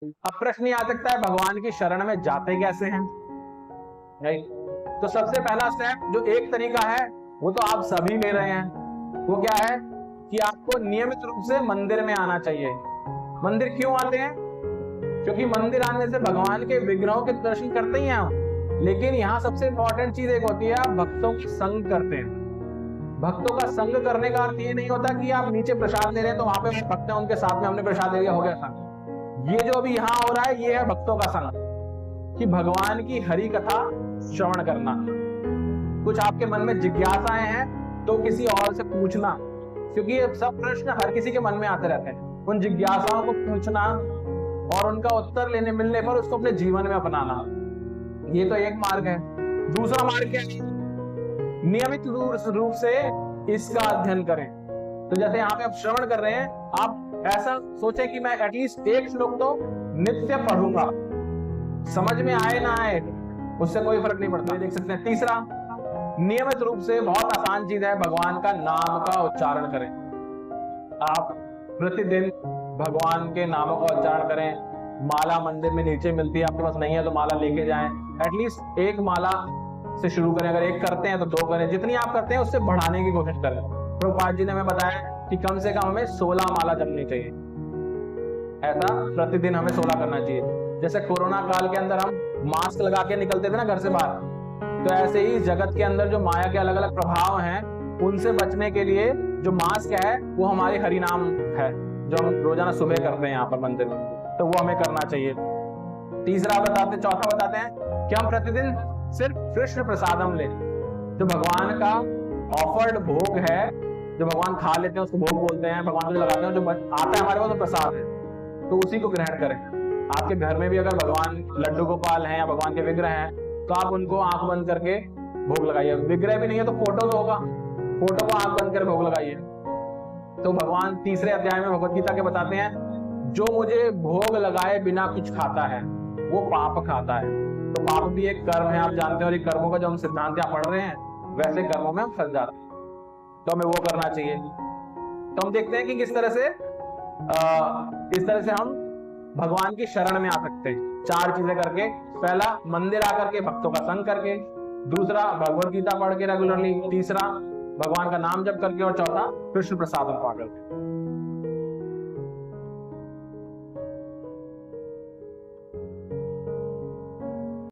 अब प्रश्न ये आ सकता है, भगवान की शरण में जाते कैसे हैं? राइट। तो सबसे पहला स्टेप जो एक तरीका है वो तो आप सभी ले रहे हैं, वो क्या है कि आपको नियमित रूप से मंदिर में आना चाहिए। मंदिर क्यों आते हैं? क्योंकि मंदिर आने से भगवान के विग्रहों के दर्शन करते ही हैं हम, लेकिन यहाँ सबसे इंपॉर्टेंट चीज एक होती है, आप भक्तों की संग करते हैं। भक्तों का संग करने का अर्थ ये नहीं होता कि आप नीचे प्रसाद ले रहे हैं तो वहां पे भक्त हैं उनके साथ में हमने प्रसाद ले लिया, हो गया संग। ये जो अभी यहाँ हो रहा है ये है भक्तों का संग, कि भगवान की हरि कथा श्रवण करना। कुछ आपके मन में जिज्ञासाएं हैं तो किसी और से पूछना, क्योंकि ये सब प्रश्न हर किसी के मन में आते रहते हैं। उन जिज्ञासाओं को पूछना और उनका उत्तर लेने मिलने पर उसको अपने जीवन में अपनाना, ये तो एक मार्ग है। दूसरा मार्ग क्या है? नियमित रूप से इसका अध्ययन करें। तो जैसे यहाँ पे आप श्रवण कर रहे हैं, आप ऐसा सोचें कि मैं एटलीस्ट एक श्लोक तो नित्य पढ़ूंगा, समझ में आए ना आए उससे कोई फर्क नहीं पड़ता। देख सकते हैं। तीसरा, नियमित रूप से, बहुत आसान चीज है, भगवान का नाम का उच्चारण करें। आप प्रतिदिन भगवान के नामों का उच्चारण करें। माला मंदिर में नीचे मिलती है, आपके पास नहीं है तो माला लेके जाएं। एटलीस्ट एक माला से शुरू करें, अगर एक करते हैं तो दो करें, जितनी आप करते हैं उससे बढ़ाने की कोशिश करें। प्रभुपाद जी ने हमें बताया कि कम से कम हमें 16 माला जपनी चाहिए, ऐसा प्रतिदिन हमें 16 करना चाहिए। जैसे कोरोना काल के अंदर हम मास्क लगा के निकलते थे ना घर से बाहर, तो ऐसे ही जगत के अंदर जो माया के अलग अलग प्रभाव हैं उनसे बचने के लिए जो मास्क है वो हमारे हरि नाम है, जो हम रोजाना सुबह करते हैं यहाँ पर मंदिर में, तो वो हमें करना चाहिए। चौथा बताते हैं कि हम प्रतिदिन सिर्फ कृष्ण प्रसादम लें। जो भगवान का ऑफर्ड भोग है, जो भगवान खा लेते हैं उसको भोग बोलते हैं, भगवान को जो लगाते हैं, जो आता है हमारे पास वो प्रसाद है, तो उसी को ग्रहण करें। आपके घर में भी अगर भगवान लड्डू गोपाल हैं या भगवान के विग्रह हैं तो आप उनको आंख बंद करके भोग लगाइए। विग्रह भी नहीं है तो फोटो तो होगा, फोटो को आंख बंद कर भोग लगाइए। तो भगवान तीसरे अध्याय में भगवत गीता के बताते हैं, जो मुझे भोग लगाए बिना कुछ खाता है वो पाप खाता है। तो पाप भी एक कर्म है, आप जानते हैं, और ये कर्मों का जो हम सिद्धांत यहाँ पढ़ रहे हैं वैसे कर्मों में हम फंस जाते हैं, तो हमें वो करना चाहिए। तो हम देखते हैं कि किस तरह से इस तरह से हम भगवान की शरण में आ सकते हैं, 4 चीजें करके। पहला, मंदिर आकर के भक्तों का संग करके। दूसरा, भगवत गीता पढ़ के रेगुलरली। तीसरा, भगवान का नाम जप करके। और चौथा, कृष्ण प्रसाद पा करके।